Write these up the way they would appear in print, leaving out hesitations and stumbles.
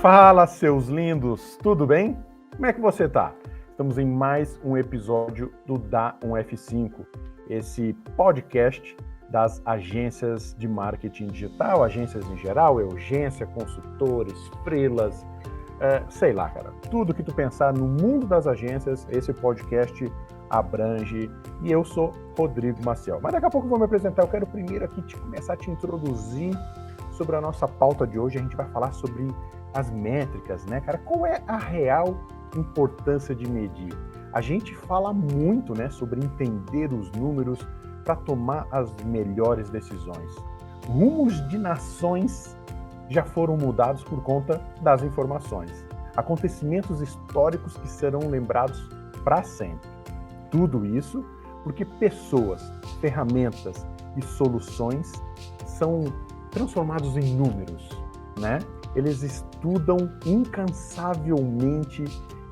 Fala, seus lindos, tudo bem? Como é que você tá? Estamos em mais um episódio do Dá um F5, esse podcast das agências de marketing digital, agências em geral, agência, consultores, freelas, sei lá, cara. Tudo que tu pensar no mundo das agências, esse podcast abrange. E eu sou Rodrigo Maciel. Mas daqui a pouco eu vou me apresentar. Eu quero primeiro aqui começar a te introduzir sobre a nossa pauta de hoje. A gente vai falar sobre as métricas, né, cara? Qual é a real importância de medir? A gente fala muito, né, sobre entender os números para tomar as melhores decisões. Rumos de nações já foram mudados por conta das informações. Acontecimentos históricos que serão lembrados para sempre. Tudo isso porque pessoas, ferramentas e soluções são transformados em números, né? Eles estudam incansavelmente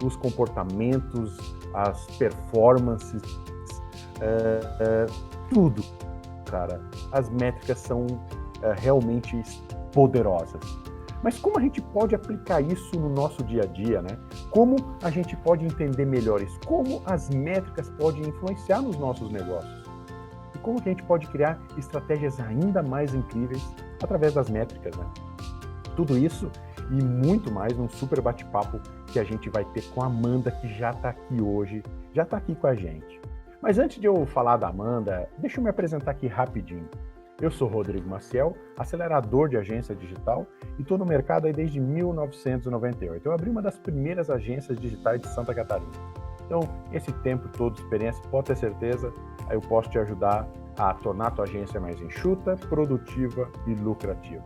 os comportamentos, as performances, tudo, cara. As métricas são realmente poderosas. Mas como a gente pode aplicar isso no nosso dia a dia, né? Como a gente pode entender melhor isso? Como as métricas podem influenciar nos nossos negócios? E como que a gente pode criar estratégias ainda mais incríveis através das métricas, né? Tudo isso e muito mais num super bate-papo que a gente vai ter com a Amanda, que já está aqui hoje, já está aqui com a gente. Mas antes de eu falar da Amanda, deixa eu me apresentar aqui rapidinho. Eu sou Rodrigo Maciel, acelerador de agência digital e estou no mercado aí desde 1998. Eu abri uma das primeiras agências digitais de Santa Catarina. Então, esse tempo todo de experiência, pode ter certeza, aí eu posso te ajudar a tornar a tua agência mais enxuta, produtiva e lucrativa.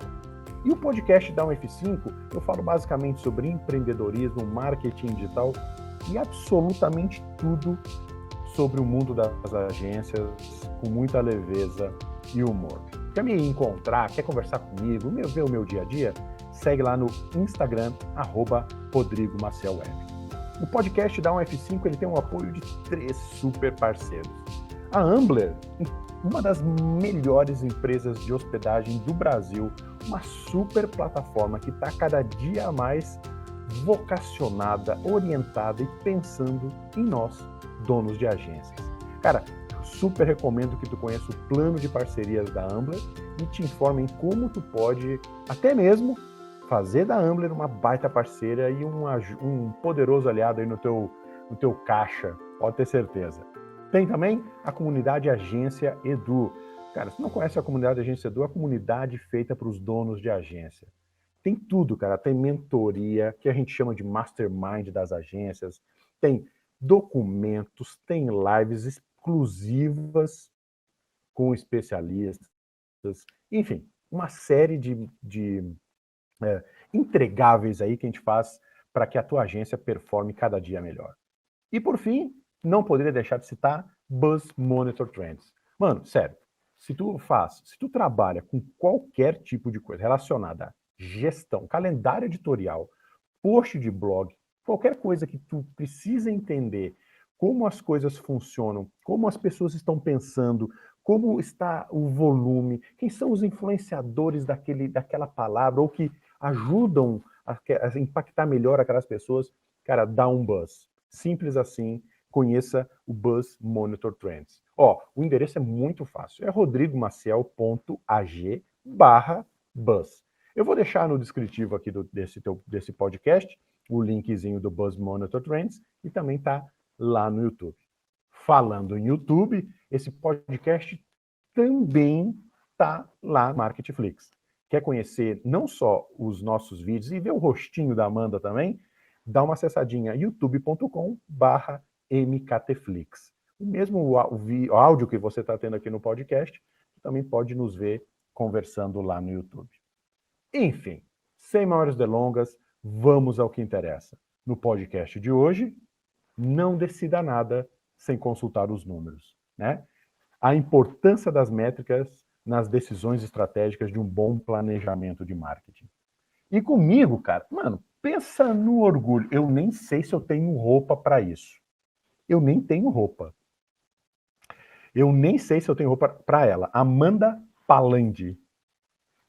E o podcast Dá um F5, eu falo basicamente sobre empreendedorismo, marketing digital e absolutamente tudo sobre o mundo das agências, com muita leveza e humor. Quer me encontrar, quer conversar comigo, ver o meu dia a dia? Segue lá no Instagram, @RodrigoMacielWeb. O podcast Dá um F5 ele tem o apoio de 3 super parceiros. A Ambler, uma das melhores empresas de hospedagem do Brasil, uma super plataforma que está cada dia mais vocacionada, orientada e pensando em nós, donos de agências. Cara, super recomendo que tu conheça o plano de parcerias da Ambler e te informe em como tu pode, até mesmo, fazer da Ambler uma baita parceira e um poderoso aliado aí no teu caixa, pode ter certeza. Tem também a comunidade Agência Edu. Cara, se não conhece a comunidade Agência Edu, é a comunidade feita para os donos de agência. Tem tudo, cara. Tem mentoria, que a gente chama de mastermind das agências. Tem documentos, tem lives exclusivas com especialistas. Enfim, uma série de entregáveis aí que a gente faz para que a tua agência performe cada dia melhor. E por fim, não poderia deixar de citar Buzz Monitor Trends. Mano, sério, se tu trabalha com qualquer tipo de coisa relacionada a gestão, calendário editorial, post de blog, qualquer coisa que tu precisa entender como as coisas funcionam, como as pessoas estão pensando, como está o volume, quem são os influenciadores daquela palavra ou que ajudam a impactar melhor aquelas pessoas, cara, dá um buzz. Simples assim, conheça o Buzz Monitor Trends. Ó, o endereço é muito fácil, é rodrigomaciel.ag/buzz. Eu vou deixar no descritivo aqui desse podcast o linkzinho do Buzz Monitor Trends e também tá lá no YouTube. Falando em YouTube, esse podcast também tá lá no Marketflix. Quer conhecer não só os nossos vídeos e ver o rostinho da Amanda também? Dá uma acessadinha youtube.com/mktflix. O mesmo áudio que você está tendo aqui no podcast, também pode nos ver conversando lá no YouTube. Enfim, sem maiores delongas, vamos ao que interessa. No podcast de hoje, não decida nada sem consultar os números, né? A importância das métricas nas decisões estratégicas de um bom planejamento de marketing. E comigo, cara, mano, pensa no orgulho. Eu nem sei se eu tenho roupa para isso. Eu nem tenho roupa. Eu nem sei se eu tenho roupa para ela. Amanda Palandi.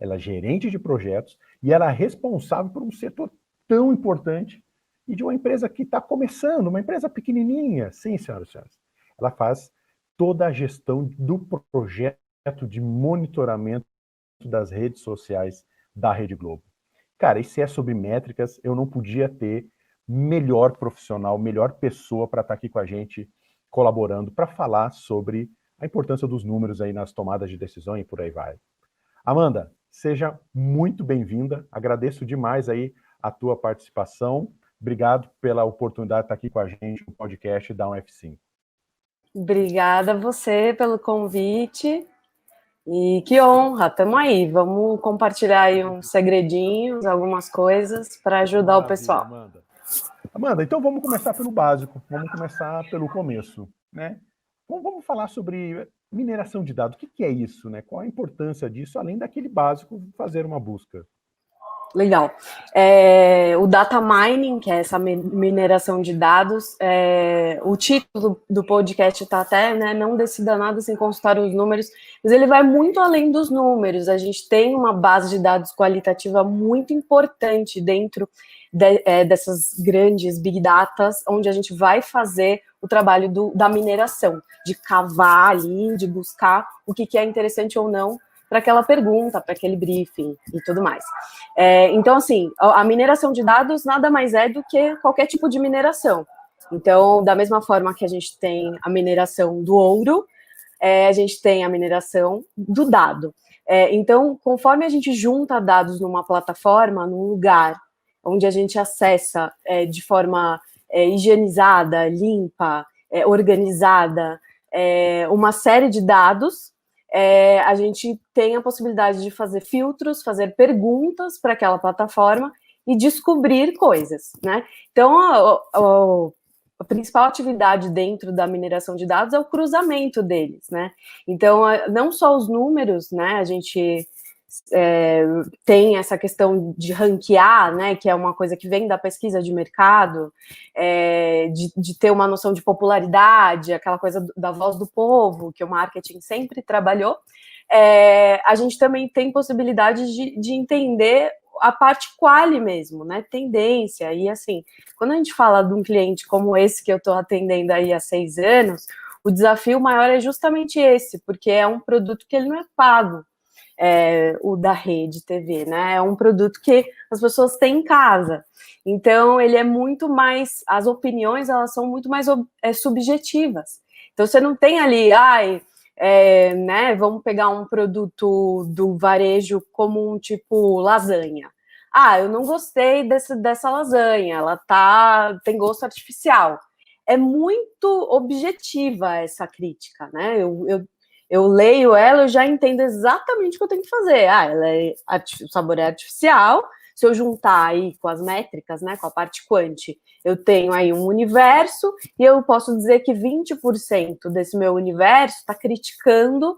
Ela é gerente de projetos e ela é responsável por um setor tão importante e de uma empresa que está começando, uma empresa pequenininha. Sim, senhoras e senhores. Ela faz toda a gestão do projeto de monitoramento das redes sociais da Rede Globo. Cara, e se é sobre métricas, eu não podia ter melhor profissional, melhor pessoa para estar aqui com a gente, colaborando, para falar sobre a importância dos números aí nas tomadas de decisão e por aí vai. Amanda, seja muito bem-vinda. Agradeço demais aí a tua participação. Obrigado pela oportunidade de estar aqui com a gente no podcast da UF5. Obrigada a você pelo convite. E que honra, estamos aí. Vamos compartilhar aí uns segredinhos, algumas coisas para ajudar o pessoal. Amanda, então vamos começar pelo básico, vamos começar pelo começo, né? Vamos falar sobre mineração de dados. O que é isso, né? Qual a importância disso, além daquele básico, fazer uma busca? Legal. O data mining, que é essa mineração de dados, o título do podcast está até, né, não decida nada sem consultar os números, mas ele vai muito além dos números. A gente tem uma base de dados qualitativa muito importante dentro dessas grandes big datas, onde a gente vai fazer o trabalho da mineração, de cavar ali, de buscar o que é interessante ou não para aquela pergunta, para aquele briefing e tudo mais. Então, assim, a mineração de dados nada mais é do que qualquer tipo de mineração. Então, da mesma forma que a gente tem a mineração do ouro, a gente tem a mineração do dado. Então, conforme a gente junta dados numa plataforma, num lugar onde a gente acessa de forma higienizada, limpa, organizada, uma série de dados, a gente tem a possibilidade de fazer filtros, fazer perguntas para aquela plataforma e descobrir coisas, né? Então, a principal atividade dentro da mineração de dados é o cruzamento deles, né? Então, não só os números, né? A gente tem essa questão de ranquear, né, que é uma coisa que vem da pesquisa de mercado, de ter uma noção de popularidade, aquela coisa da voz do povo, que o marketing sempre trabalhou. A gente também tem possibilidade de entender a parte quali mesmo, né, tendência, e assim, quando a gente fala de um cliente como esse que eu estou atendendo aí há 6 anos, o desafio maior é justamente esse, porque é um produto que ele não é pago, o da rede TV, né? É um produto que as pessoas têm em casa. Então, ele é muito mais... As opiniões, elas são muito mais subjetivas. Então, você não tem ali... né, vamos pegar um produto do varejo como um tipo lasanha. Eu não gostei dessa lasanha, ela tem gosto artificial. É muito objetiva essa crítica, né? Eu leio ela, eu já entendo exatamente o que eu tenho que fazer. O sabor é artificial. Se eu juntar aí com as métricas, né, com a parte quant, eu tenho aí um universo e eu posso dizer que 20% desse meu universo está criticando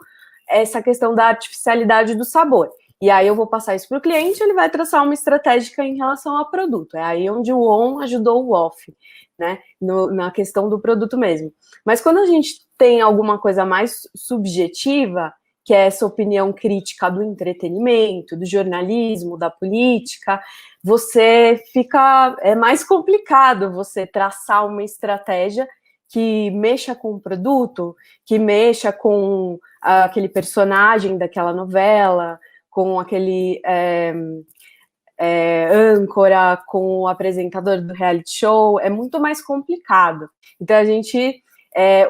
essa questão da artificialidade do sabor. E aí eu vou passar isso para o cliente, ele vai traçar uma estratégia em relação ao produto. É aí onde o on ajudou o off, né, na questão do produto mesmo. Mas quando a gente tem alguma coisa mais subjetiva, que é essa opinião crítica do entretenimento, do jornalismo, da política, é mais complicado você traçar uma estratégia que mexa com o produto, que mexa com aquele personagem daquela novela, com aquele âncora, com o apresentador do reality show, é muito mais complicado. Então, a gente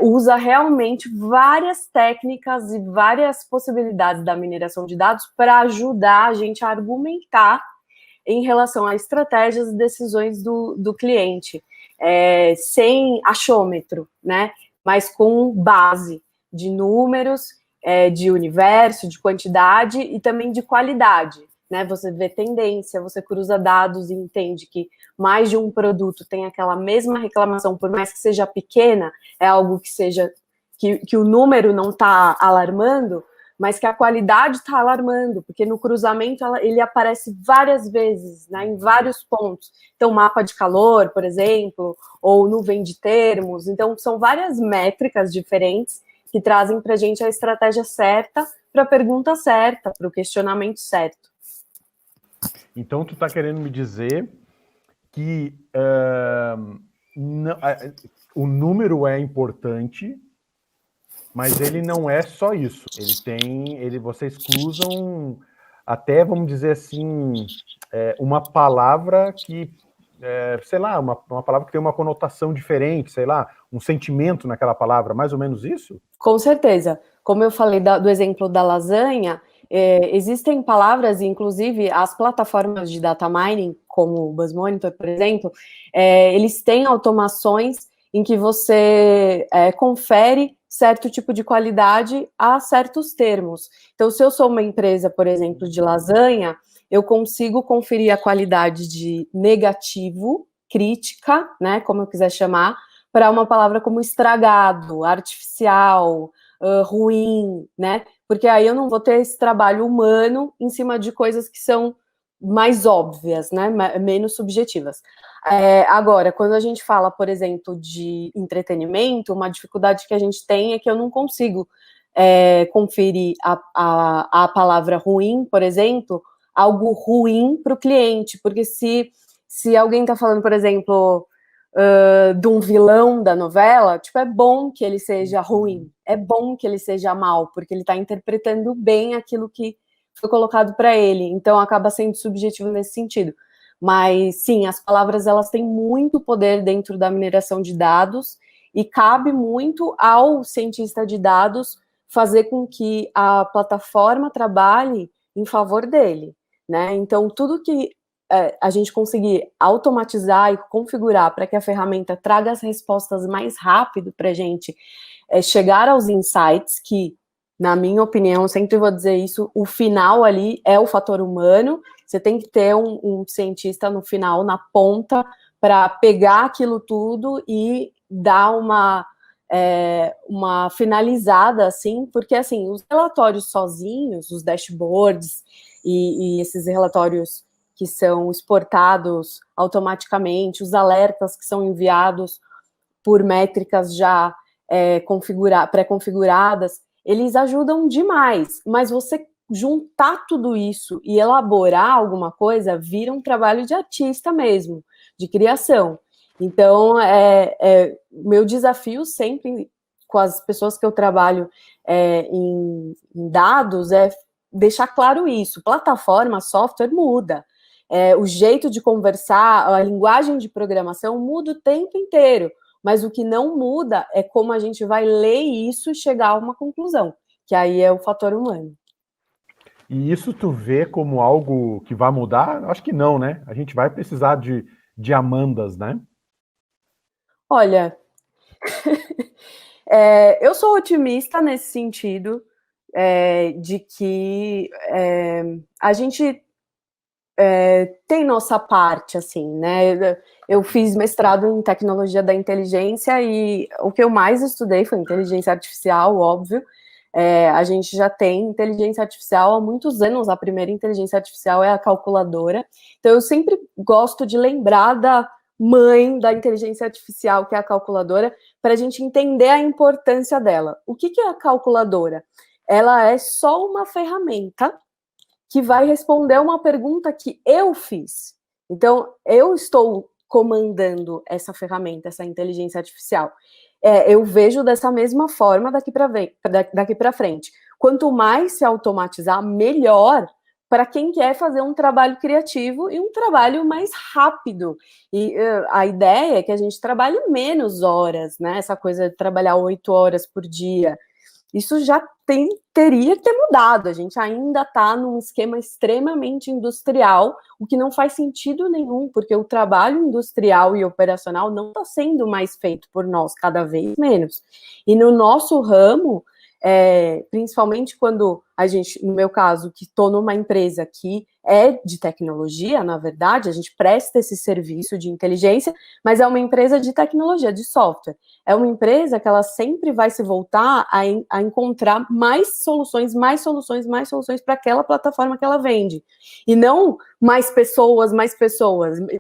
usa realmente várias técnicas e várias possibilidades da mineração de dados para ajudar a gente a argumentar em relação a estratégias e decisões do cliente, sem achômetro, né? Mas com base de números, de universo, de quantidade e também de qualidade. Né, você vê tendência, você cruza dados e entende que mais de um produto tem aquela mesma reclamação, por mais que seja pequena, é algo que o número não está alarmando, mas que a qualidade está alarmando, porque no cruzamento ele aparece várias vezes, né, em vários pontos. Então, mapa de calor, por exemplo, ou nuvem de termos. Então, são várias métricas diferentes que trazem para a gente a estratégia certa, para a pergunta certa, para o questionamento certo. Então, tu está querendo me dizer que o número é importante, mas ele não é só isso. Vocês cruzam até, vamos dizer assim, uma palavra que, sei lá, uma palavra que tem uma conotação diferente, sei lá, um sentimento naquela palavra, mais ou menos isso? Com certeza. Como eu falei do exemplo da lasanha, existem palavras, inclusive as plataformas de data mining, como o BuzzMonitor, por exemplo, eles têm automações em que você confere certo tipo de qualidade a certos termos. Então, se eu sou uma empresa, por exemplo, de lasanha, eu consigo conferir a qualidade de negativo, crítica, né, como eu quiser chamar, para uma palavra como estragado, artificial, ruim, né? Porque aí eu não vou ter esse trabalho humano em cima de coisas que são mais óbvias, né? Menos subjetivas. Agora, quando a gente fala, por exemplo, de entretenimento, uma dificuldade que a gente tem é que eu não consigo conferir a palavra ruim, por exemplo, algo ruim para o cliente, porque se alguém está falando, por exemplo, de um vilão da novela, tipo, é bom que ele seja ruim, é bom que ele seja mal, porque ele está interpretando bem aquilo que foi colocado para ele, então acaba sendo subjetivo nesse sentido. Mas, sim, as palavras, elas têm muito poder dentro da mineração de dados, e cabe muito ao cientista de dados fazer com que a plataforma trabalhe em favor dele, né? Então, tudo que a gente conseguir automatizar e configurar para que a ferramenta traga as respostas mais rápido para a gente chegar aos insights, que, na minha opinião, sempre vou dizer isso, o final ali é o fator humano, você tem que ter um cientista no final, na ponta, para pegar aquilo tudo e dar uma finalizada, assim, porque, assim, os relatórios sozinhos, os dashboards e esses relatórios que são exportados automaticamente, os alertas que são enviados por métricas já pré-configuradas, eles ajudam demais, mas você juntar tudo isso e elaborar alguma coisa vira um trabalho de artista mesmo, de criação. Então, meu desafio sempre com as pessoas que eu trabalho em dados é deixar claro isso. Plataforma, software muda. O jeito de conversar, a linguagem de programação muda o tempo inteiro, mas o que não muda é como a gente vai ler isso e chegar a uma conclusão, que aí é o fator humano. E isso tu vê como algo que vai mudar? Acho que não, né? A gente vai precisar de Amandas, né? Olha, eu sou otimista nesse sentido, de que a gente tem nossa parte, assim, né? Eu fiz mestrado em tecnologia da inteligência e o que eu mais estudei foi inteligência artificial, óbvio. A gente já tem inteligência artificial há muitos anos, a primeira inteligência artificial é a calculadora. Então, eu sempre gosto de lembrar da mãe da inteligência artificial, que é a calculadora, para a gente entender a importância dela. O que é a calculadora? Ela é só uma ferramenta que vai responder uma pergunta que eu fiz. Então, eu estou comandando essa ferramenta, essa inteligência artificial. Eu vejo dessa mesma forma daqui para frente. Quanto mais se automatizar, melhor para quem quer fazer um trabalho criativo e um trabalho mais rápido. E a ideia é que a gente trabalhe menos horas, né? Essa coisa de trabalhar 8 horas por dia. Isso já teria que ter mudado. A gente ainda está num esquema extremamente industrial, o que não faz sentido nenhum, porque o trabalho industrial e operacional não está sendo mais feito por nós, cada vez menos. E no nosso ramo, principalmente quando a gente, no meu caso, que estou numa empresa que é de tecnologia, na verdade, a gente presta esse serviço de inteligência, mas é uma empresa de tecnologia, de software. É uma empresa que ela sempre vai se voltar a encontrar mais soluções para aquela plataforma que ela vende. E não mais pessoas.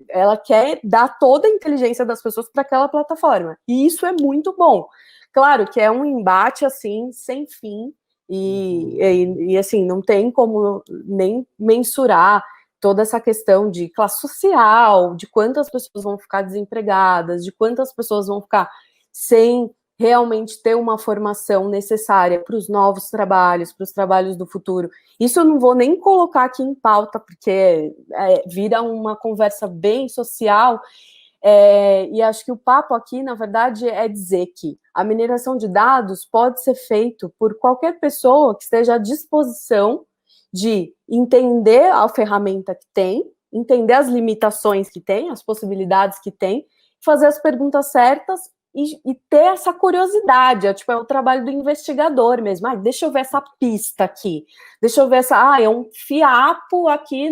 Ela quer dar toda a inteligência das pessoas para aquela plataforma. E isso é muito bom. Claro que é um embate, assim, sem fim, e assim, não tem como nem mensurar toda essa questão de classe social, de quantas pessoas vão ficar desempregadas, de quantas pessoas vão ficar sem realmente ter uma formação necessária para os novos trabalhos, para os trabalhos do futuro. Isso eu não vou nem colocar aqui em pauta, porque vira uma conversa bem social, e acho que o papo aqui, na verdade, é dizer que a mineração de dados pode ser feito por qualquer pessoa que esteja à disposição de entender a ferramenta que tem, entender as limitações que tem, as possibilidades que tem, fazer as perguntas certas e ter essa curiosidade, é o trabalho do investigador mesmo. Deixa eu ver essa pista aqui, deixa eu ver é um fiapo aqui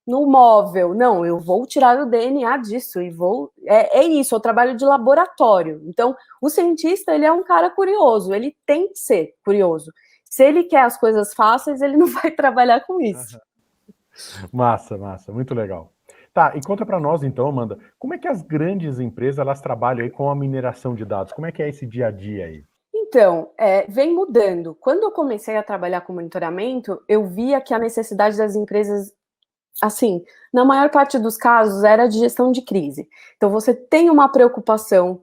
no móvel. Não, eu vou tirar o DNA disso e vou... É isso, é o trabalho de laboratório. Então, o cientista, ele é um cara curioso, ele tem que ser curioso. Se ele quer as coisas fáceis, ele não vai trabalhar com isso. Massa, muito legal. Tá, e conta para nós então, Amanda, como é que as grandes empresas elas trabalham aí com a mineração de dados? Como é que é esse dia a dia aí? Então, vem mudando. Quando eu comecei a trabalhar com monitoramento, eu via que a necessidade das empresas, assim, na maior parte dos casos, era de gestão de crise. Então, você tem uma preocupação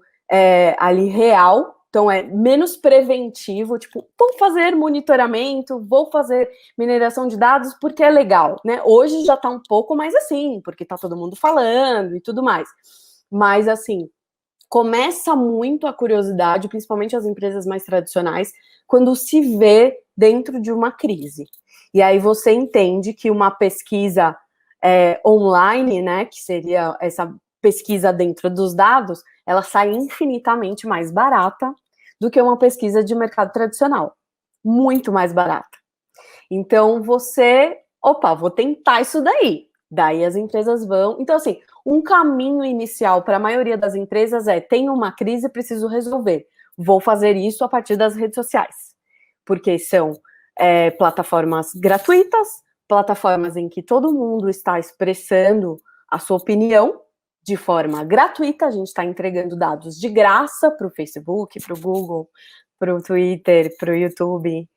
ali real, então é menos preventivo, vou fazer monitoramento, vou fazer mineração de dados porque é legal, né? Hoje já tá um pouco mais assim, porque tá todo mundo falando e tudo mais. Mas, assim, começa muito a curiosidade, principalmente as empresas mais tradicionais, quando se vê dentro de uma crise. E aí você entende que uma pesquisa online, né, que seria essa pesquisa dentro dos dados, ela sai infinitamente mais barata do que uma pesquisa de mercado tradicional. Muito mais barata. Então, vou tentar isso daí. Daí as empresas vão... Então, assim, um caminho inicial para a maioria das empresas tenho uma crise, preciso resolver. Vou fazer isso a partir das redes sociais. Porque são plataformas gratuitas, plataformas em que todo mundo está expressando a sua opinião de forma gratuita, a gente está entregando dados de graça para o Facebook, para o Google, para o Twitter, para o YouTube,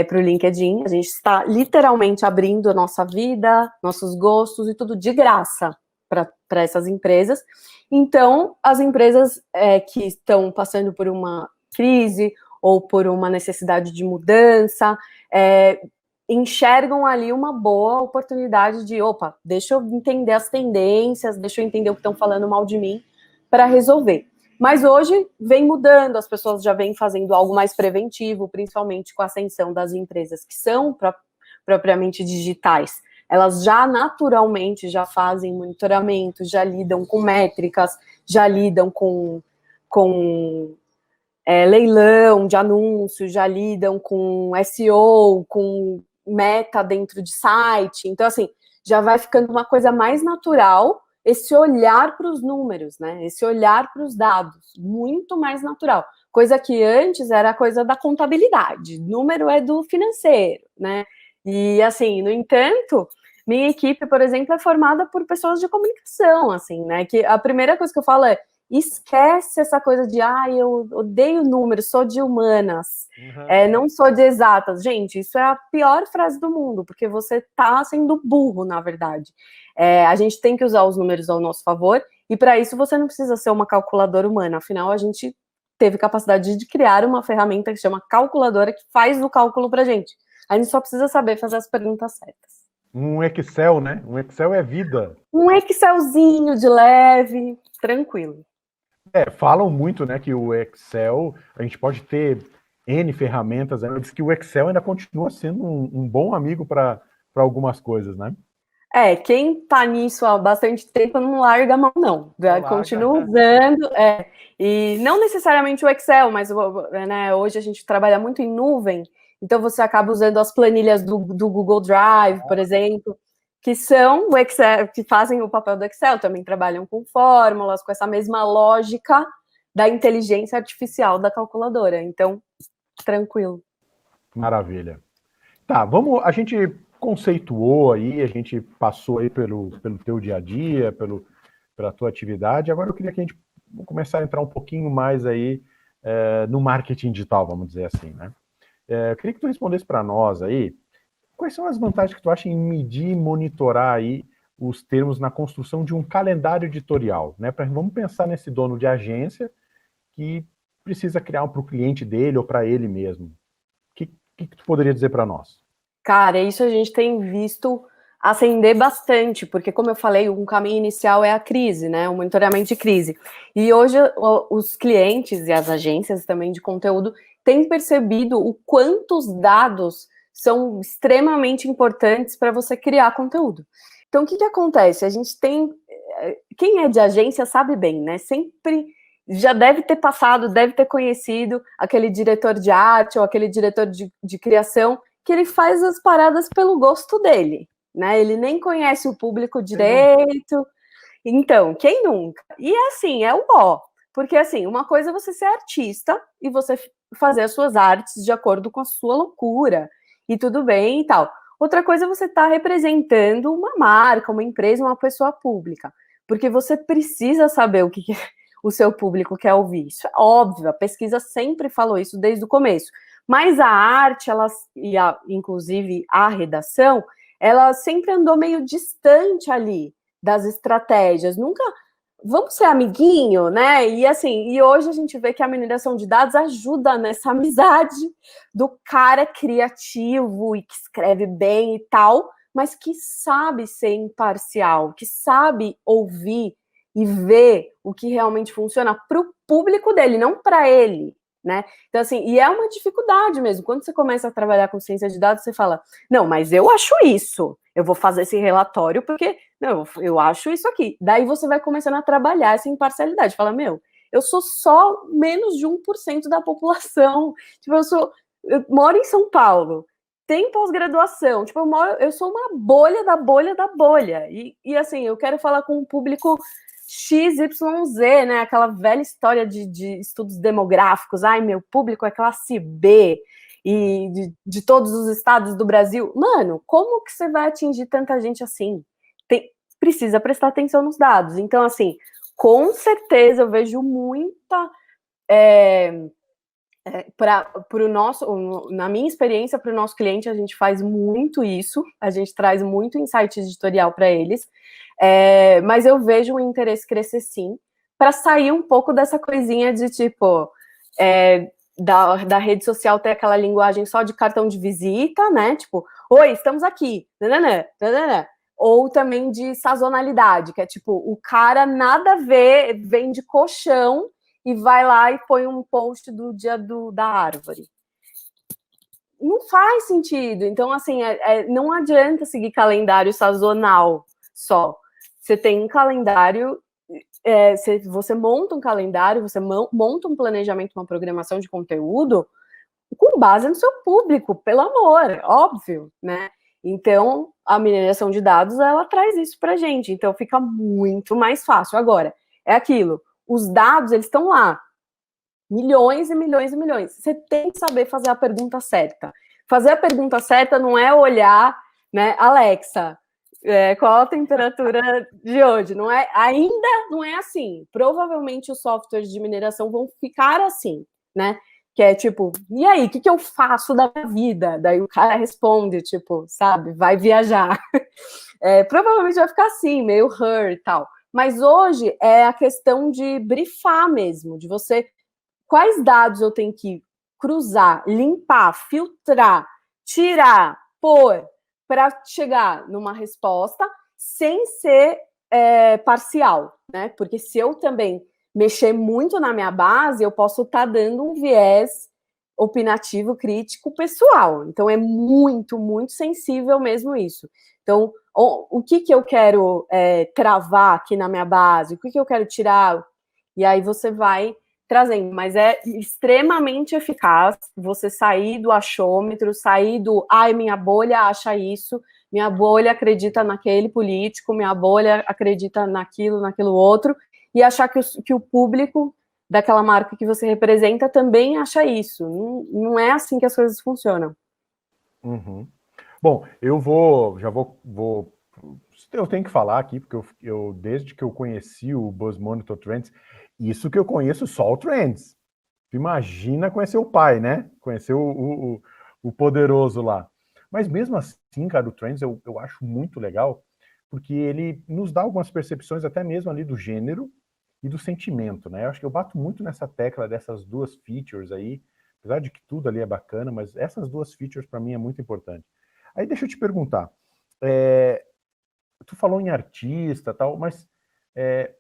para o LinkedIn. A gente está literalmente abrindo a nossa vida, nossos gostos e tudo de graça para essas empresas. Então, as empresas que estão passando por uma crise ou por uma necessidade de mudança, enxergam ali uma boa oportunidade de, deixa eu entender as tendências, deixa eu entender o que estão falando mal de mim para resolver. Mas hoje vem mudando, as pessoas já vêm fazendo algo mais preventivo, principalmente com a ascensão das empresas que são propriamente digitais. Elas já naturalmente já fazem monitoramento, já lidam com métricas, já lidam com leilão de anúncios, já lidam com SEO, com meta dentro de site. Então, assim, já vai ficando uma coisa mais natural esse olhar para os números, né? Esse olhar para os dados, muito mais natural. Coisa que antes era coisa da contabilidade, número é do financeiro, né? E, assim, no entanto, minha equipe, por exemplo, é formada por pessoas de comunicação, assim, né? Que a primeira coisa que eu falo esquece essa coisa de, eu odeio números, sou de humanas, não sou de exatas. Gente, isso é a pior frase do mundo, porque você está sendo burro, na verdade. A gente tem que usar os números ao nosso favor, e para isso você não precisa ser uma calculadora humana, afinal a gente teve capacidade de criar uma ferramenta que se chama calculadora, que faz o cálculo para a gente só precisa saber fazer as perguntas certas. Um Excel, né? Um Excel é vida. Um Excelzinho de leve, tranquilo. Falam muito, né, que o Excel, a gente pode ter N ferramentas, né? Diz que o Excel ainda continua sendo um bom amigo para algumas coisas, né? Quem tá nisso há bastante tempo não larga a mão, não. Continua usando, e não necessariamente o Excel, mas né, hoje a gente trabalha muito em nuvem, então você acaba usando as planilhas do Google Drive, por exemplo, que são o Excel, que fazem o papel do Excel, também trabalham com fórmulas, com essa mesma lógica da inteligência artificial da calculadora. Então, tranquilo. Maravilha. Tá, a gente conceituou aí, a gente passou aí pelo teu dia a dia, pela tua atividade. Agora eu queria que a gente começar a entrar um pouquinho mais aí no marketing digital, vamos dizer assim, né? Eu queria que tu respondesse para nós aí Quais são as vantagens que tu acha em medir e monitorar aí os termos na construção de um calendário editorial, né? Vamos pensar nesse dono de agência que precisa criar um para o cliente dele ou para ele mesmo. O que tu poderia dizer para nós? Cara, isso a gente tem visto ascender bastante, porque, como eu falei, um caminho inicial é a crise, né? O monitoramento de crise. E hoje os clientes e as agências também de conteúdo têm percebido o quanto os dados são extremamente importantes para você criar conteúdo. Então, o que acontece? A gente tem. Quem é de agência sabe bem, né? Sempre já deve ter passado, deve ter conhecido aquele diretor de arte ou aquele diretor de criação que ele faz as paradas pelo gosto dele, né? Ele nem conhece o público direito. Então, quem nunca? E assim, é o ó. Porque assim, uma coisa é você ser artista e você fazer as suas artes de acordo com a sua loucura e tudo bem e tal. Outra coisa é você estar representando uma marca, uma empresa, uma pessoa pública. Porque você precisa saber o que o seu público quer ouvir. Isso é óbvio, a pesquisa sempre falou isso desde o começo. Mas a arte, inclusive a redação, ela sempre andou meio distante ali das estratégias. Nunca vamos ser amiguinho, né? E assim, e hoje a gente vê que a mineração de dados ajuda nessa amizade do cara criativo e que escreve bem e tal, mas que sabe ser imparcial, que sabe ouvir e ver o que realmente funciona para o público dele, não para ele, né? Então, assim, e é uma dificuldade mesmo. Quando você começa a trabalhar com ciência de dados, você fala, não, mas eu acho isso, eu vou fazer esse relatório porque, não, eu acho isso aqui. Daí você vai começando a trabalhar essa imparcialidade. Fala, meu, eu sou só menos de 1% da população. Tipo, eu moro em São Paulo, tem pós-graduação, tipo, eu sou uma bolha da bolha da bolha. E assim, eu quero falar com um público XYZ, né? Aquela velha história de estudos demográficos. Ai, meu público é classe B e de todos os estados do Brasil. Mano, como que você vai atingir tanta gente assim? Precisa prestar atenção nos dados. Então, assim, com certeza eu vejo muita. Na minha experiência, para o nosso cliente, a gente faz muito isso, a gente traz muito insight editorial para eles, mas eu vejo o interesse crescer sim, para sair um pouco dessa coisinha de tipo, da rede social ter aquela linguagem só de cartão de visita, né? Tipo, oi, estamos aqui, nananã, nananã. Ou também de sazonalidade, que é tipo, o cara nada a ver, vem de colchão e vai lá e põe um post do dia da árvore. Não faz sentido. Então, assim, não adianta seguir calendário sazonal só. Você tem um calendário, você monta um calendário, você monta um planejamento, uma programação de conteúdo com base no seu público, pelo amor, óbvio, né? Então, a mineração de dados, ela traz isso pra gente. Então, fica muito mais fácil. Agora, é aquilo. Os dados, eles estão lá. Milhões e milhões e milhões. Você tem que saber fazer a pergunta certa. Fazer a pergunta certa não é olhar, né, Alexa, qual a temperatura de hoje? Não é, ainda não é assim. Provavelmente os softwares de mineração vão ficar assim, né? Que é tipo, e aí, o que eu faço da minha vida? Daí o cara responde, tipo, sabe, vai viajar. Provavelmente vai ficar assim, meio her e tal. Mas hoje é a questão de brifar mesmo, de você quais dados eu tenho que cruzar, limpar, filtrar, tirar, pôr, para chegar numa resposta sem ser parcial, né? Porque se eu também mexer muito na minha base, eu posso estar dando um viés opinativo, crítico, pessoal. Então é muito, muito sensível mesmo isso. Então, o que eu quero travar aqui na minha base? O que eu quero tirar? E aí você vai trazendo, mas é extremamente eficaz você sair do achômetro, sair do, ai, minha bolha acha isso, minha bolha acredita naquele político, minha bolha acredita naquilo outro, e achar que o público daquela marca que você representa também acha isso. Não é assim que as coisas funcionam. Uhum. Bom, eu tenho que falar aqui, porque eu desde que eu conheci o Buzz Monitor Trends, isso que eu conheço só o Trends. Imagina conhecer o pai, né? Conhecer o poderoso lá. Mas mesmo assim, cara, o Trends eu acho muito legal, porque ele nos dá algumas percepções até mesmo ali do gênero e do sentimento, né? Eu acho que eu bato muito nessa tecla dessas duas features aí, apesar de que tudo ali é bacana, mas essas duas features para mim é muito importante. Aí deixa eu te perguntar, é, tu falou em artista tal, mas é,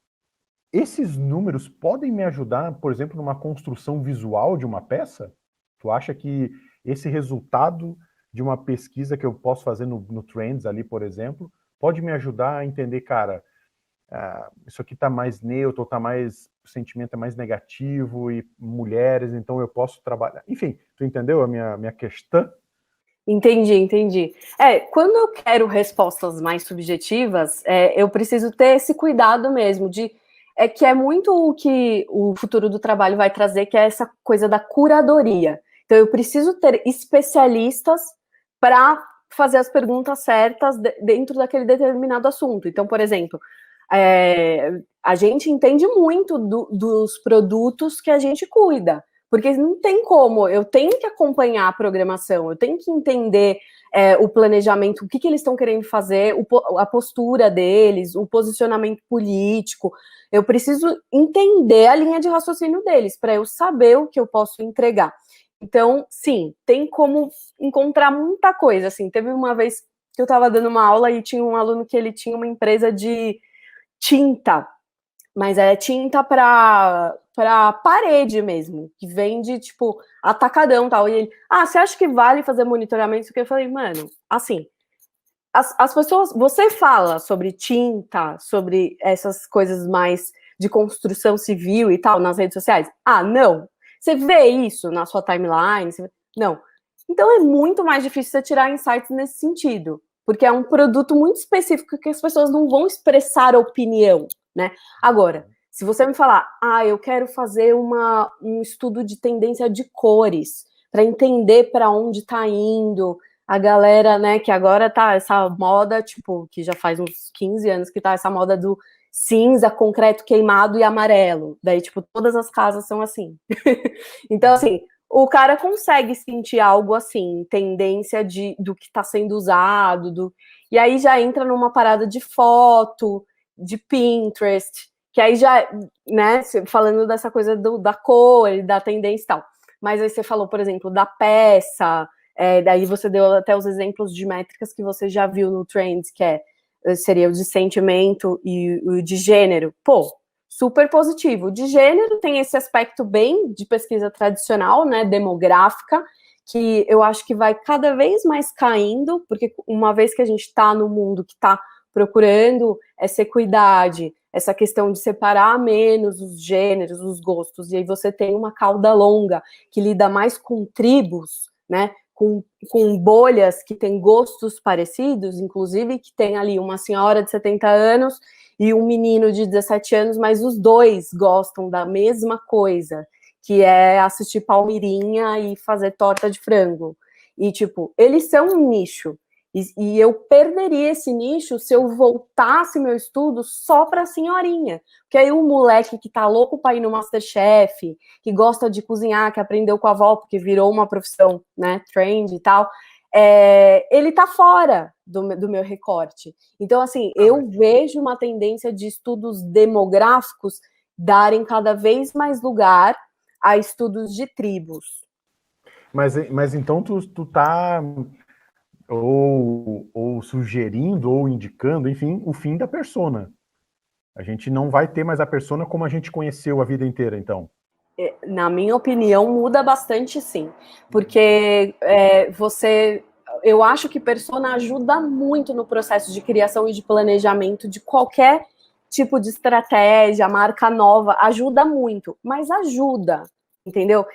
esses números podem me ajudar, por exemplo, numa construção visual de uma peça? Tu acha que esse resultado de uma pesquisa que eu posso fazer no Trends ali, por exemplo, pode me ajudar a entender, cara, isso aqui está mais neutro, está mais, o sentimento é mais negativo e mulheres, então eu posso trabalhar. Enfim, tu entendeu a minha questão? Entendi. Quando eu quero respostas mais subjetivas, eu preciso ter esse cuidado mesmo que é muito o que o futuro do trabalho vai trazer, que é essa coisa da curadoria. Então, eu preciso ter especialistas para fazer as perguntas certas dentro daquele determinado assunto. Então, por exemplo, a gente entende muito dos produtos que a gente cuida. Porque não tem como, eu tenho que acompanhar a programação, eu tenho que entender o planejamento, o que eles estão querendo fazer, a postura deles, o posicionamento político. Eu preciso entender a linha de raciocínio deles, para eu saber o que eu posso entregar. Então, sim, tem como encontrar muita coisa. Assim, teve uma vez que eu estava dando uma aula e tinha um aluno que ele tinha uma empresa de tinta, mas é tinta para parede mesmo, que vende, tipo, atacadão e tal. E ele, você acha que vale fazer monitoramento? Porque eu falei, mano, assim, as pessoas, você fala sobre tinta, sobre essas coisas mais de construção civil e tal nas redes sociais? Não. Você vê isso na sua timeline? Não. Então é muito mais difícil você tirar insights nesse sentido, porque é um produto muito específico que as pessoas não vão expressar opinião, né? Agora, se você me falar, eu quero fazer um estudo de tendência de cores para entender para onde está indo a galera, né, que agora tá essa moda, tipo, que já faz uns 15 anos que tá essa moda do cinza, concreto queimado e amarelo. Daí, tipo, todas as casas são assim. Então, assim, o cara consegue sentir algo assim, tendência do que está sendo usado, e aí já entra numa parada de foto, de Pinterest, que aí já, né, falando dessa coisa da cor, da tendência e tal. Mas aí você falou, por exemplo, da peça, daí você deu até os exemplos de métricas que você já viu no Trends, que seria o de sentimento e o de gênero. Pô, super positivo. O de gênero tem esse aspecto bem de pesquisa tradicional, né, demográfica, que eu acho que vai cada vez mais caindo, porque uma vez que a gente está no mundo que está procurando essa equidade, essa questão de separar menos os gêneros, os gostos, e aí você tem uma cauda longa que lida mais com tribos, né, com bolhas que têm gostos parecidos, inclusive que tem ali uma senhora de 70 anos e um menino de 17 anos, mas os dois gostam da mesma coisa, que é assistir Palmeirinha e fazer torta de frango. E, tipo, eles são um nicho. E eu perderia esse nicho se eu voltasse meu estudo só para senhorinha. Porque aí o moleque que tá louco para ir no Masterchef, que gosta de cozinhar, que aprendeu com a avó, porque virou uma profissão, né, trend e tal, ele tá fora do meu recorte. Então, assim, eu vejo uma tendência de estudos demográficos darem cada vez mais lugar a estudos de tribos. Mas então tu tá ou sugerindo ou indicando, enfim, o fim da persona. A gente não vai ter mais a persona como a gente conheceu a vida inteira, então. Na minha opinião, muda bastante, sim. Porque eu acho que persona ajuda muito no processo de criação e de planejamento de qualquer tipo de estratégia, marca nova, ajuda muito, mas ajuda, entendeu?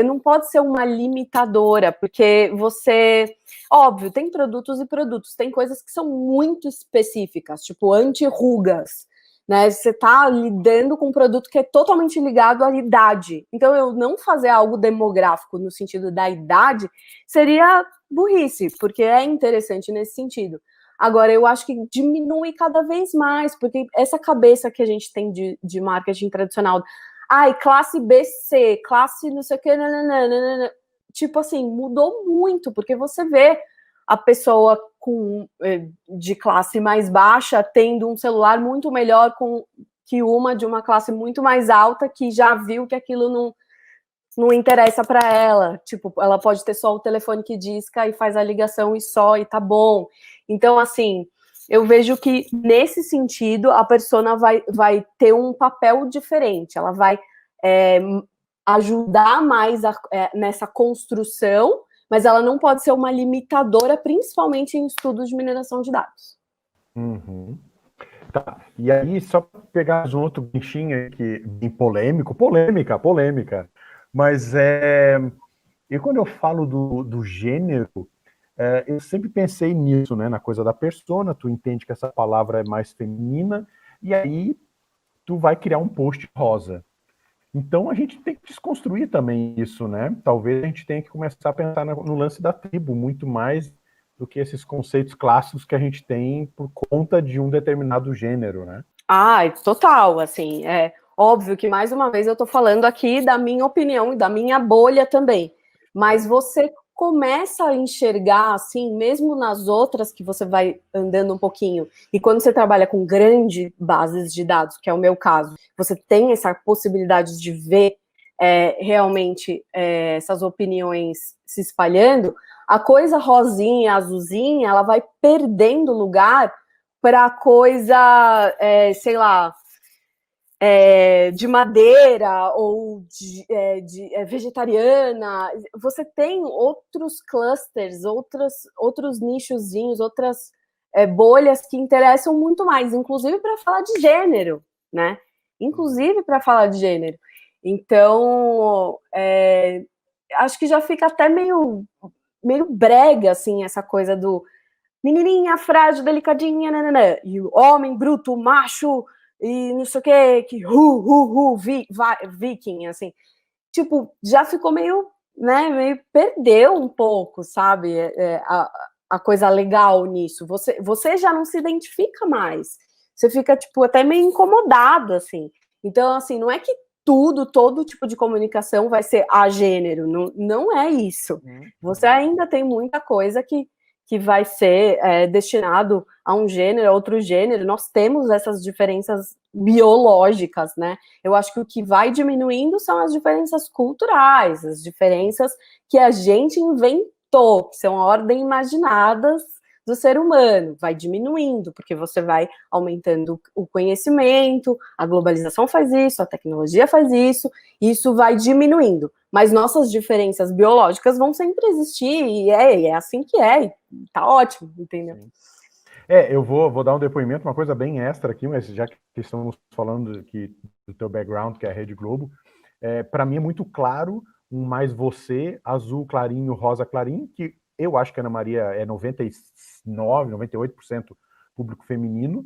Não pode ser uma limitadora, porque óbvio, tem produtos e produtos, tem coisas que são muito específicas, tipo anti-rugas, né? Você está lidando com um produto que é totalmente ligado à idade. Então, eu não fazer algo demográfico no sentido da idade seria burrice, porque é interessante nesse sentido. Agora, eu acho que diminui cada vez mais, porque essa cabeça que a gente tem de marketing tradicional, classe BC, classe não sei o que, nananana, tipo assim, mudou muito, porque você vê a pessoa de classe mais baixa tendo um celular muito melhor que uma de uma classe muito mais alta, que já viu que aquilo não interessa para ela. Tipo, ela pode ter só o telefone que disca e faz a ligação e tá bom. Então, assim, eu vejo que, nesse sentido, a persona vai ter um papel diferente. Ela vai ajudar mais nessa construção, mas ela não pode ser uma limitadora, principalmente em estudos de mineração de dados. Uhum. Tá. E aí, só para pegar um outro bichinho que bem polêmica, mas e quando eu falo do gênero, eu sempre pensei nisso, né, na coisa da persona. Tu entende que essa palavra é mais feminina, e aí tu vai criar um post rosa. Então a gente tem que desconstruir também isso, né? Talvez a gente tenha que começar a pensar no lance da tribo, muito mais do que esses conceitos clássicos que a gente tem por conta de um determinado gênero, né? Total, assim, é óbvio que, mais uma vez, eu tô falando aqui da minha opinião e da minha bolha também, mas você começa a enxergar, assim, mesmo nas outras que você vai andando um pouquinho, e quando você trabalha com grandes bases de dados, que é o meu caso, você tem essa possibilidade de ver realmente essas opiniões se espalhando, a coisa rosinha, azulzinha, ela vai perdendo lugar para coisa, sei lá, de madeira ou de vegetariana. Você tem outros clusters, outros nichozinhos, outras bolhas que interessam muito mais, inclusive para falar de gênero, né? Inclusive para falar de gênero. Então, acho que já fica até meio brega, assim, essa coisa do menininha frágil, delicadinha, nananã, e o homem bruto, macho, e não sei o que viking, assim. Tipo, já ficou meio, né, meio perdeu um pouco, sabe, a coisa legal nisso. Você já não se identifica mais. Você fica, tipo, até meio incomodado, assim. Então, assim, não é que todo tipo de comunicação vai ser a gênero, não é isso. Você ainda tem muita coisa que vai ser destinado a um gênero, a outro gênero. Nós temos essas diferenças biológicas, né? Eu acho que o que vai diminuindo são as diferenças culturais, as diferenças que a gente inventou, que são a ordem imaginadas do ser humano. Vai diminuindo, porque você vai aumentando o conhecimento, a globalização faz isso, a tecnologia faz isso, e isso vai diminuindo. Mas nossas diferenças biológicas vão sempre existir, e é assim que é, tá ótimo, entendeu? Sim. Eu vou dar um depoimento, uma coisa bem extra aqui, mas já que estamos falando aqui do teu background, que é a Rede Globo, para mim é muito claro um mais você, azul clarinho, rosa clarinho, que eu acho que a Ana Maria é 99%, 98% público feminino,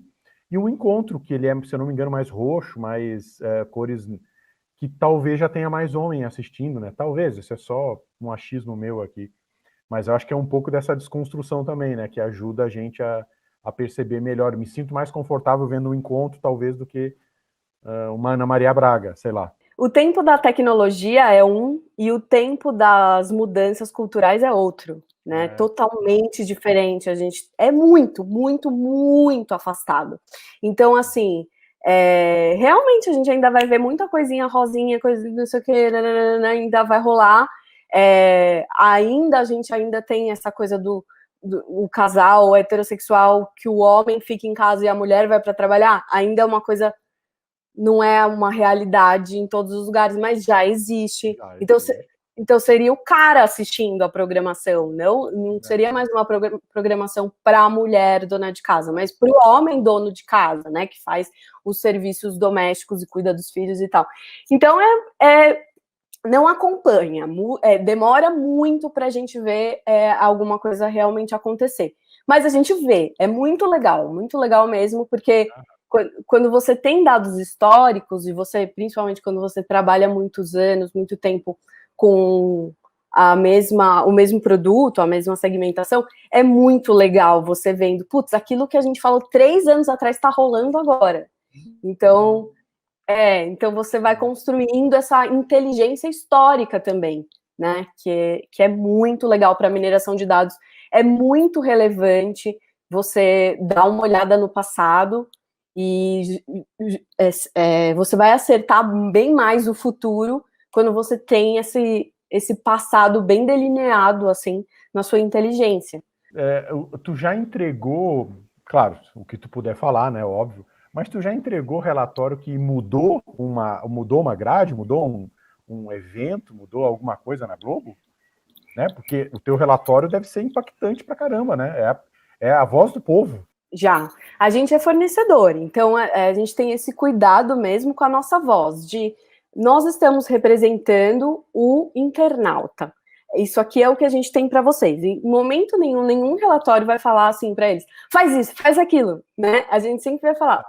e um encontro, que ele é, se eu não me engano, mais roxo, mais cores que talvez já tenha mais homem assistindo, né? Talvez, isso é só um achismo meu aqui. Mas eu acho que é um pouco dessa desconstrução também, né? Que ajuda a gente a perceber melhor. Me sinto mais confortável vendo um encontro, talvez, do que uma Ana Maria Braga, sei lá. O tempo da tecnologia é um, e o tempo das mudanças culturais é outro, né? Totalmente diferente. A gente é muito, muito, muito afastado. Então, assim, realmente a gente ainda vai ver muita coisinha rosinha, coisa não sei o que, ainda vai rolar. A gente ainda tem essa coisa do o casal heterossexual, que o homem fica em casa e a mulher vai para trabalhar. Ainda é uma coisa, não é uma realidade em todos os lugares, mas já existe. Então seria o cara assistindo a programação, não seria mais uma programação para a mulher dona de casa, mas para o homem dono de casa, né, que faz os serviços domésticos e cuida dos filhos e tal. Então não acompanha, demora muito para a gente ver alguma coisa realmente acontecer. Mas a gente vê, é muito legal mesmo, porque quando você tem dados históricos, e você, principalmente quando você trabalha muitos anos, muito tempo com o mesmo produto, a mesma segmentação, é muito legal você vendo, putz, aquilo que a gente falou 3 anos atrás está rolando agora. Então você vai construindo essa inteligência histórica também, né? Que é muito legal para a mineração de dados. é muito relevante você dar uma olhada no passado e você vai acertar bem mais o futuro quando você tem esse passado bem delineado, assim, na sua inteligência. Tu já entregou, claro, o que tu puder falar, né, óbvio, mas tu já entregou relatório que mudou uma grade, mudou um evento, mudou alguma coisa na Globo? Né? Porque o teu relatório deve ser impactante pra caramba, né? É a voz do povo. Já. A gente é fornecedor, então a gente tem esse cuidado mesmo com a nossa voz, de nós estamos representando o internauta. Isso aqui é o que a gente tem para vocês. Em momento nenhum relatório vai falar assim para eles, faz isso, faz aquilo, né? A gente sempre vai falar,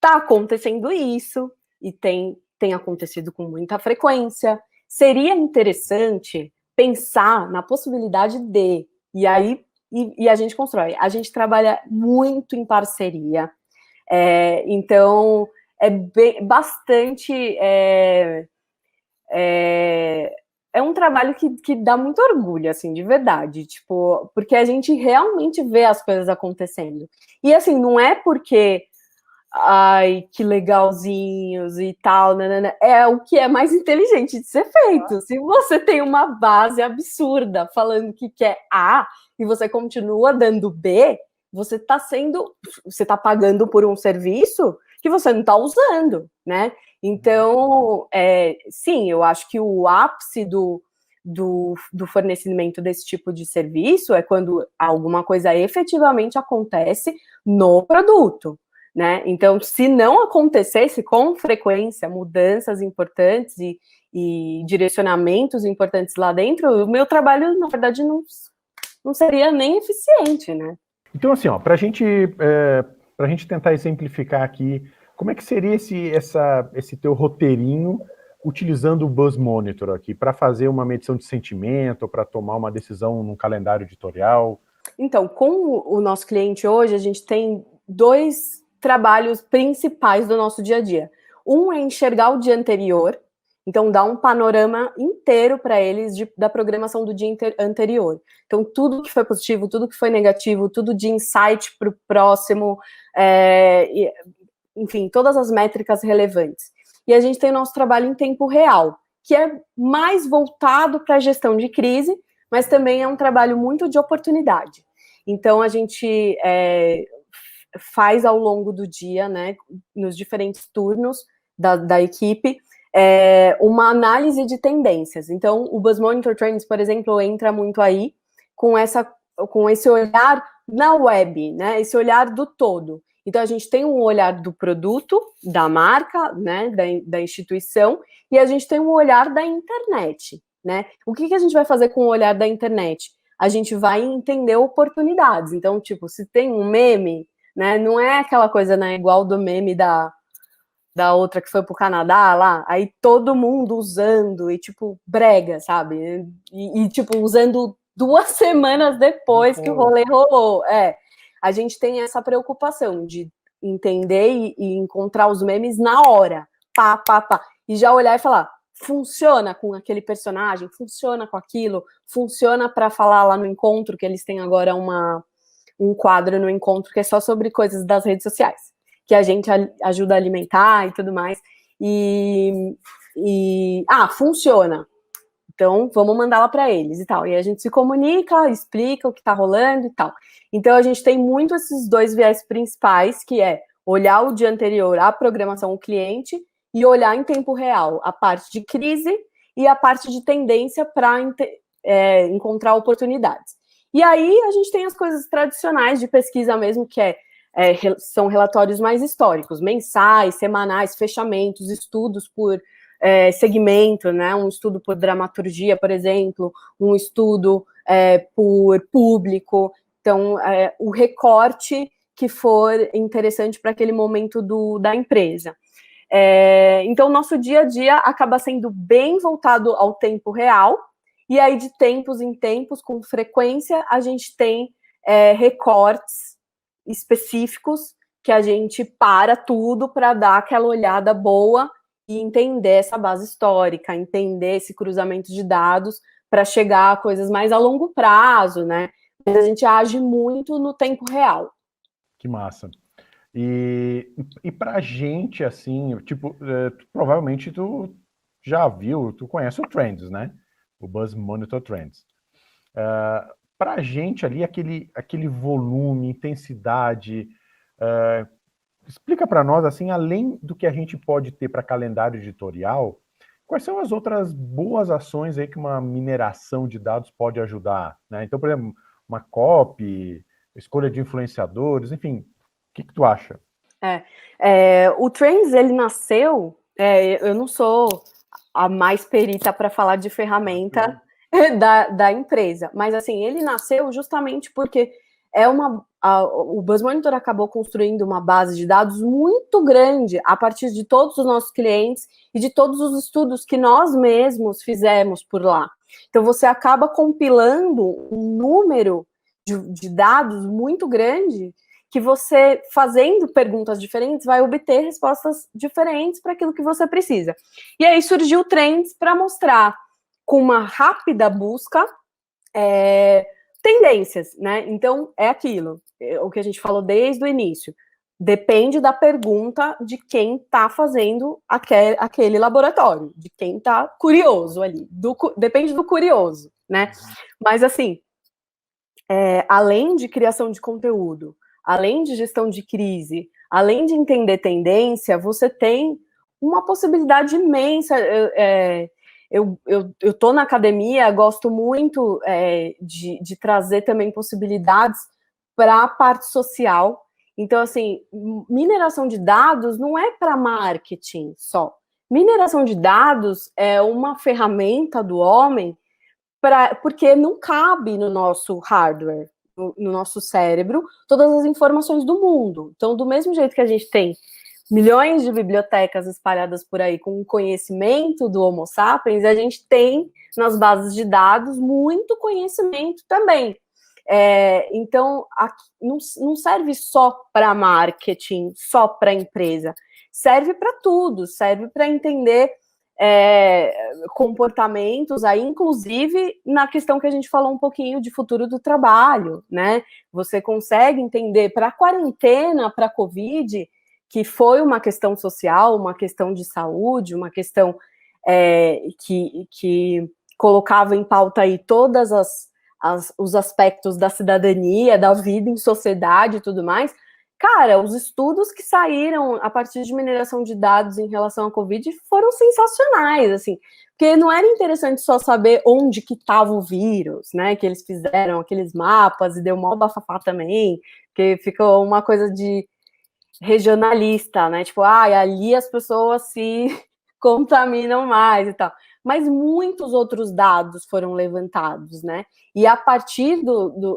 tá acontecendo isso, e tem acontecido com muita frequência. Seria interessante pensar na possibilidade de, e aí e a gente constrói. A gente trabalha muito em parceria, então é bastante. É um trabalho que dá muito orgulho, assim, de verdade, tipo, porque a gente realmente vê as coisas acontecendo. E assim, não é porque ai, que legalzinhos e tal, nanana. É o que é mais inteligente de ser feito. Se você tem uma base absurda falando que quer A e você continua dando B, você está pagando por um serviço que você não está usando, né? Então, sim, eu acho que o ápice do fornecimento desse tipo de serviço é quando alguma coisa efetivamente acontece no produto. Né? Então, se não acontecesse com frequência mudanças importantes e direcionamentos importantes lá dentro, o meu trabalho, na verdade, não seria nem eficiente, né? Então, assim, para a gente tentar exemplificar aqui, como é que seria esse teu roteirinho utilizando o Buzz Monitor aqui para fazer uma medição de sentimento, para tomar uma decisão num calendário editorial? Então, com o nosso cliente hoje, a gente tem 2 trabalhos principais do nosso dia a dia. Um é enxergar o dia anterior, então dar um panorama inteiro para eles da programação do dia anterior. Então, tudo que foi positivo, tudo que foi negativo, tudo de insight para o próximo, enfim, todas as métricas relevantes. E a gente tem o nosso trabalho em tempo real, que é mais voltado para a gestão de crise, mas também é um trabalho muito de oportunidade. Então, a gente faz ao longo do dia, né, nos diferentes turnos da equipe, uma análise de tendências. Então, o Buzz Monitor Trends, por exemplo, entra muito aí com esse olhar na web, né, esse olhar do todo. Então, a gente tem um olhar do produto, da marca, né, da instituição, e a gente tem um olhar da internet, né? O que a gente vai fazer com o olhar da internet? A gente vai entender oportunidades. Então, tipo, se tem um meme, né, não é aquela coisa, né, igual do meme da outra que foi pro Canadá lá, aí todo mundo usando, e tipo, brega, sabe? E tipo, usando 2 semanas depois que o rolê rolou. A gente tem essa preocupação de entender e encontrar os memes na hora, pá, e já olhar e falar, funciona com aquele personagem, funciona com aquilo, funciona para falar lá no encontro, que eles têm agora um quadro no encontro que é só sobre coisas das redes sociais, que a gente ajuda a alimentar e tudo mais, funciona, então vamos mandar lá para eles e tal, e a gente se comunica, explica o que está rolando e tal. Então a gente tem muito esses 2 viés principais, que é olhar o dia anterior a programação do cliente e olhar em tempo real a parte de crise e a parte de tendência para encontrar oportunidades. E aí a gente tem as coisas tradicionais de pesquisa mesmo, que são relatórios mais históricos, mensais, semanais, fechamentos, estudos por segmento, né? Um estudo por dramaturgia, por exemplo, um estudo por público. Então, o recorte que for interessante para aquele momento da empresa. Então, nosso dia a dia acaba sendo bem voltado ao tempo real, e aí de tempos em tempos, com frequência, a gente tem recortes específicos que a gente para tudo para dar aquela olhada boa e entender essa base histórica, entender esse cruzamento de dados para chegar a coisas mais a longo prazo, né? mas a gente age muito no tempo real. Que massa. E pra gente, assim, tipo, provavelmente tu já viu, tu conhece o Trends, né? O Buzz Monitor Trends. Pra gente ali, aquele volume, intensidade, explica para nós, assim, além do que a gente pode ter para calendário editorial, quais são as outras boas ações aí que uma mineração de dados pode ajudar, né? Então, por exemplo, uma copy, escolha de influenciadores, enfim, o que tu acha? O Trends, ele nasceu, eu não sou a mais perita para falar de ferramenta da empresa, mas assim, ele nasceu justamente porque o Buzz Monitor acabou construindo uma base de dados muito grande a partir de todos os nossos clientes e de todos os estudos que nós mesmos fizemos por lá. Então, você acaba compilando um número de dados muito grande que você, fazendo perguntas diferentes, vai obter respostas diferentes para aquilo que você precisa. E aí surgiu o Trends para mostrar, com uma rápida busca, tendências, né? Então, é aquilo, o que a gente falou desde o início. Depende da pergunta de quem está fazendo aquele laboratório, de quem está curioso ali. Depende do curioso, né? Mas, assim, além de criação de conteúdo, além de gestão de crise, além de entender tendência, você tem uma possibilidade imensa. Eu estou na academia, gosto muito de trazer também possibilidades para a parte social. Então, assim, mineração de dados não é para marketing só. Mineração de dados é uma ferramenta do homem porque não cabe no nosso hardware, no nosso cérebro, todas as informações do mundo. Então, do mesmo jeito que a gente tem milhões de bibliotecas espalhadas por aí com o conhecimento do Homo sapiens, a gente tem nas bases de dados muito conhecimento também. Então, não serve só para marketing, só para empresa, serve para tudo, serve para entender comportamentos, aí, inclusive na questão que a gente falou um pouquinho de futuro do trabalho, né? Você consegue entender para a quarentena, para a Covid, que foi uma questão social, uma questão de saúde, uma questão que colocava em pauta aí todas os aspectos da cidadania, da vida em sociedade e tudo mais. Cara, os estudos que saíram a partir de mineração de dados em relação à Covid foram sensacionais, assim, porque não era interessante só saber onde que estava o vírus, né, que eles fizeram aqueles mapas e deu mó bafafá também, que ficou uma coisa de regionalista, né, tipo, ali as pessoas se contaminam mais e tal, mas muitos outros dados foram levantados, né, e a partir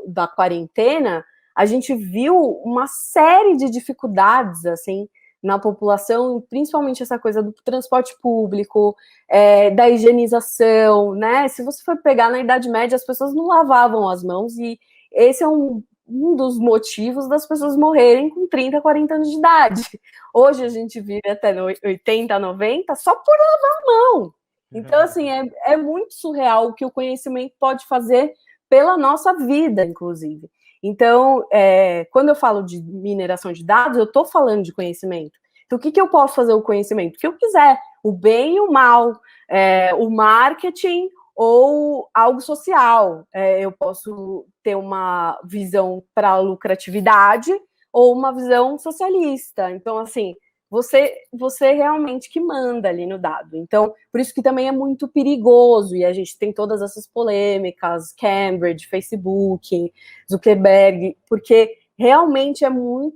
da quarentena, a gente viu uma série de dificuldades, assim, na população, principalmente essa coisa do transporte público, da higienização, né? Se você for pegar na Idade Média, as pessoas não lavavam as mãos e esse é um dos motivos das pessoas morrerem com 30, 40 anos de idade. Hoje a gente vive até 80, 90 só por lavar a mão. Então, assim, é muito surreal o que o conhecimento pode fazer pela nossa vida, inclusive. Então, quando eu falo de mineração de dados, eu estou falando de conhecimento. Então, o que eu posso fazer o conhecimento? O que eu quiser, o bem e o mal, o marketing ou algo social. Eu posso ter uma visão para a lucratividade ou uma visão socialista. Então, assim, você realmente que manda ali no dado. Então, por isso que também é muito perigoso, e a gente tem todas essas polêmicas, Cambridge, Facebook, Zuckerberg, porque realmente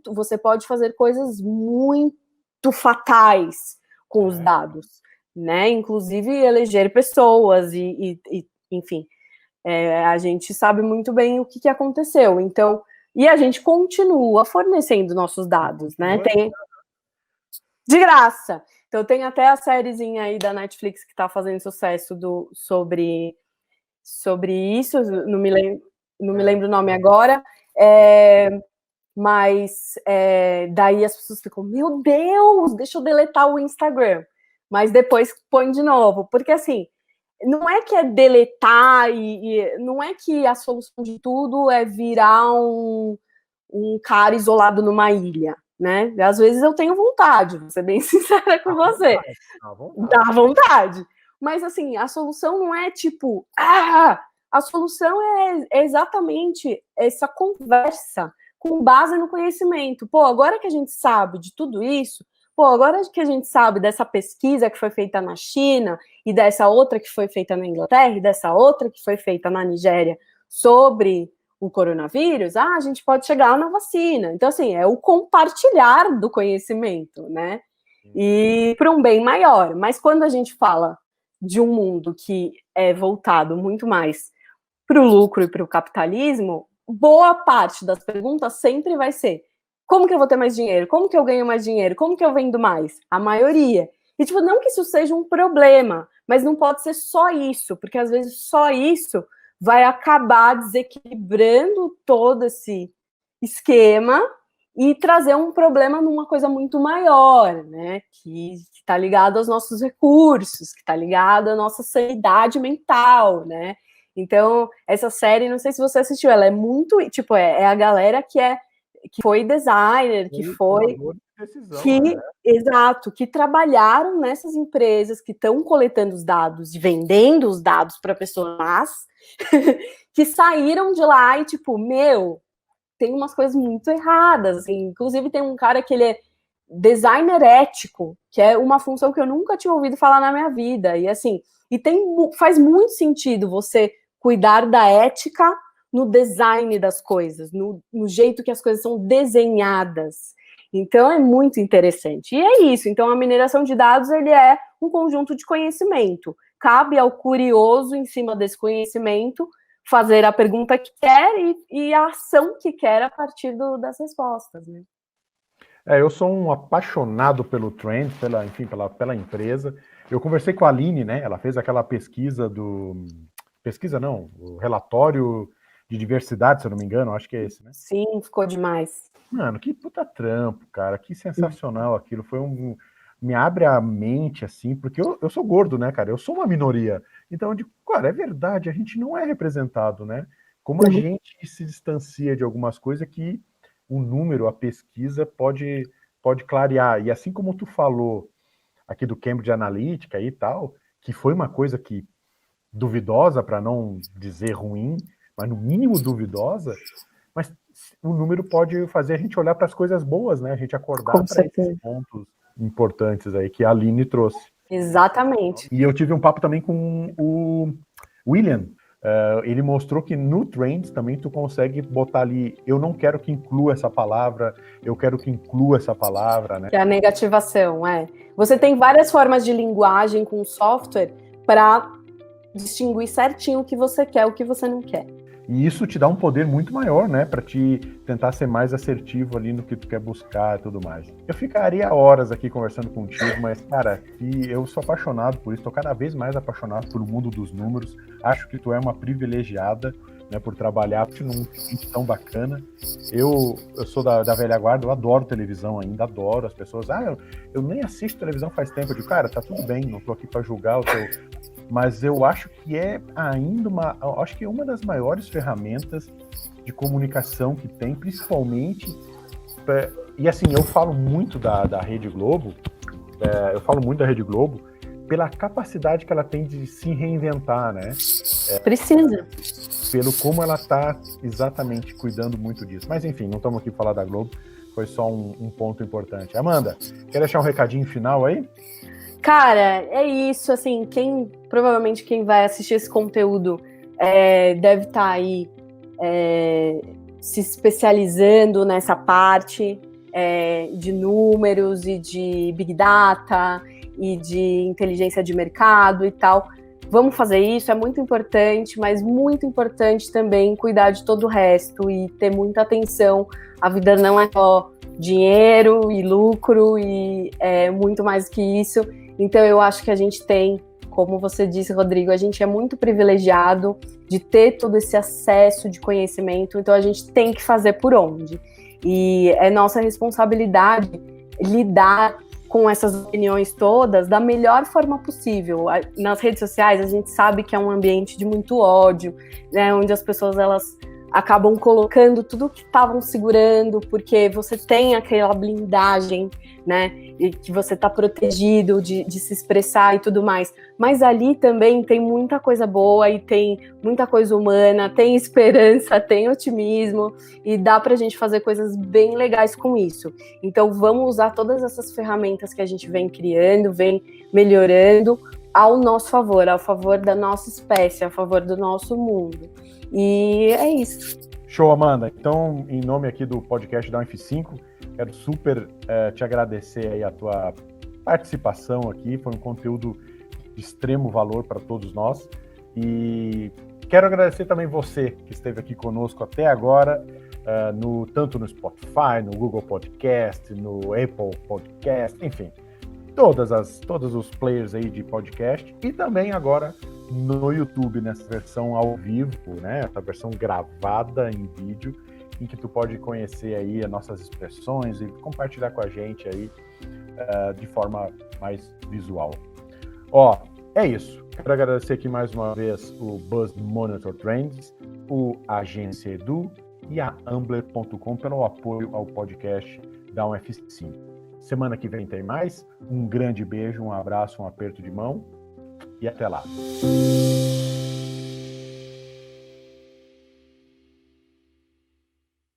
você pode fazer coisas muito fatais com os dados, né? Inclusive eleger pessoas enfim, a gente sabe muito bem o que aconteceu. Então, e a gente continua fornecendo nossos dados, né? De graça. Então tem até a sériezinha aí da Netflix que está fazendo sucesso sobre isso, não me lembro o nome agora, mas daí as pessoas ficam, meu Deus, deixa eu deletar o Instagram, mas depois põe de novo, porque assim, não é que é deletar não é que a solução de tudo é virar um cara isolado numa ilha, né? Às vezes eu tenho vontade, vou ser bem sincera com você. Dá vontade. Mas, assim, a solução não é tipo, a solução é exatamente essa conversa com base no conhecimento. Pô, agora que a gente sabe de tudo isso, agora que a gente sabe dessa pesquisa que foi feita na China e dessa outra que foi feita na Inglaterra e dessa outra que foi feita na Nigéria sobre o coronavírus, a gente pode chegar na vacina. Então, assim, é o compartilhar do conhecimento, né? E para um bem maior. Mas quando a gente fala de um mundo que é voltado muito mais para o lucro e para o capitalismo, boa parte das perguntas sempre vai ser: como que eu vou ter mais dinheiro? Como que eu ganho mais dinheiro? Como que eu vendo mais? A maioria. E, tipo, não que isso seja um problema, mas não pode ser só isso, porque às vezes só isso vai acabar desequilibrando todo esse esquema e trazer um problema numa coisa muito maior, né? Que está ligado aos nossos recursos, que está ligado à nossa sanidade mental, né? Então, essa série, não sei se você assistiu, ela é muito, tipo, é a galera que foi designer, que foi... Decisão, né? Exato, que trabalharam nessas empresas que estão coletando os dados e vendendo os dados para pessoas que saíram de lá e, tipo, tem umas coisas muito erradas, assim. Inclusive tem um cara que ele é designer ético, que é uma função que eu nunca tinha ouvido falar na minha vida, e assim, faz muito sentido você cuidar da ética no design das coisas, no jeito que as coisas são desenhadas. Então, é muito interessante. E é isso. Então, a mineração de dados, ele é um conjunto de conhecimento. Cabe ao curioso, em cima desse conhecimento, fazer a pergunta que quer e a ação que quer a partir das respostas, né? Eu sou um apaixonado pelo Trend, pela empresa. Eu conversei com a Aline, né? Ela fez aquela o relatório de diversidade, se eu não me engano, acho que é esse, né? Sim, ficou demais. Mano, que puta trampo, cara, que sensacional aquilo, me abre a mente, assim, porque eu sou gordo, né, cara, eu sou uma minoria, então eu digo, cara, é verdade, a gente não é representado, né, como a gente se distancia de algumas coisas que o número, a pesquisa pode clarear, e assim como tu falou aqui do Cambridge Analytica e tal, que foi uma coisa que duvidosa, para não dizer ruim, mas no mínimo duvidosa, mas o número pode fazer a gente olhar para as coisas boas, né? A gente acordar para esses pontos importantes aí que a Aline trouxe. Exatamente. E eu tive um papo também com o William. Ele mostrou que no Trends também tu consegue botar ali, eu não quero que inclua essa palavra, eu quero que inclua essa palavra, né? Que é a negativação, Você tem várias formas de linguagem com software para distinguir certinho o que você quer, o que você não quer. E isso te dá um poder muito maior, né, para te tentar ser mais assertivo ali no que tu quer buscar e tudo mais. Eu ficaria horas aqui conversando contigo, mas, cara, eu sou apaixonado por isso, tô cada vez mais apaixonado pelo mundo dos números. Acho que tu é uma privilegiada, né, por trabalhar num ambiente tão bacana. Eu sou da velha guarda, eu adoro televisão ainda, adoro as pessoas. Eu nem assisto televisão faz tempo. Eu digo, cara, tá tudo bem, não tô aqui para julgar o teu... Mas eu acho que é ainda uma das maiores ferramentas de comunicação que tem, principalmente, e assim, eu falo muito da Rede Globo, pela capacidade que ela tem de se reinventar, né? Precisa. Pelo como ela está exatamente cuidando muito disso. Mas enfim, não estamos aqui para falar da Globo, foi só um ponto importante. Amanda, quer deixar um recadinho final aí? Cara, é isso, assim, provavelmente quem vai assistir esse conteúdo deve estar aí se especializando nessa parte de números e de Big Data e de inteligência de mercado e tal. Vamos fazer isso, é muito importante, mas muito importante também cuidar de todo o resto e ter muita atenção. A vida não é só dinheiro e lucro e é muito mais que isso. Então, eu acho que a gente tem, como você disse, Rodrigo, a gente é muito privilegiado de ter todo esse acesso de conhecimento, então a gente tem que fazer por onde. E é nossa responsabilidade lidar com essas opiniões todas da melhor forma possível. Nas redes sociais, a gente sabe que é um ambiente de muito ódio, né, onde as pessoas elas acabam colocando tudo que estavam segurando, porque você tem aquela blindagem, né, e que você está protegido de se expressar e tudo mais. Mas ali também tem muita coisa boa e tem muita coisa humana, tem esperança, tem otimismo, e dá para a gente fazer coisas bem legais com isso. Então vamos usar todas essas ferramentas que a gente vem criando, vem melhorando ao nosso favor, ao favor da nossa espécie, a favor do nosso mundo. E é isso. Show, Amanda. Então, em nome aqui do podcast da UF5, quero super te agradecer aí a tua participação aqui. Foi um conteúdo de extremo valor para todos nós. E quero agradecer também você que esteve aqui conosco até agora, tanto no Spotify, no Google Podcast, no Apple Podcast, enfim, todos os players aí de podcast, e também agora no YouTube, nessa versão ao vivo, né? Essa versão gravada em vídeo, em que tu pode conhecer aí as nossas expressões e compartilhar com a gente aí de forma mais visual. Ó, é isso. Quero agradecer aqui mais uma vez o Buzz Monitor Trends, o Agência Edu e a Ambler.com pelo apoio ao podcast da UF5. Semana que vem tem mais. Um grande beijo, um abraço, um aperto de mão e até lá.